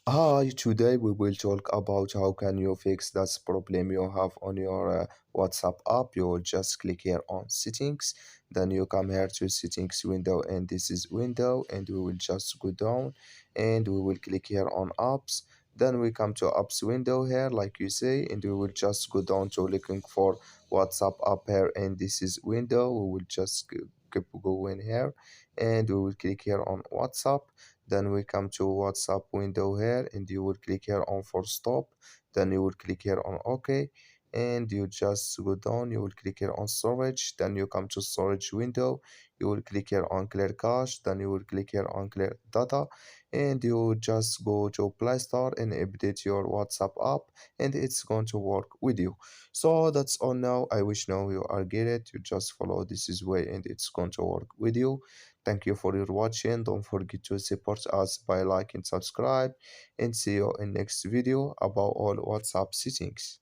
Hi, today we will talk about how can you fix that problem you have on your WhatsApp app. You will just click here on settings, then you come here to settings window, and this is window, and we will just go down and we will click here on apps. Then we come to apps window here like you say, and we will just go down to looking for WhatsApp app here, and this is window. We will just keep going here, and we will click here on WhatsApp. Then we come to WhatsApp window here, and you will click here on for stop. Then you will click here on OK, and you just go down. You will click here on storage. Then you come to storage window. You will click here on clear cache. Then you will click here on clear data, and you just go to Play Store and update your WhatsApp app, and it's going to work with you. So that's all now. I wish now you are get it. You just follow this is way, and it's going to work with you. Thank you for your watching. Don't forget to support us by like and subscribe, and see you in next video about all WhatsApp settings.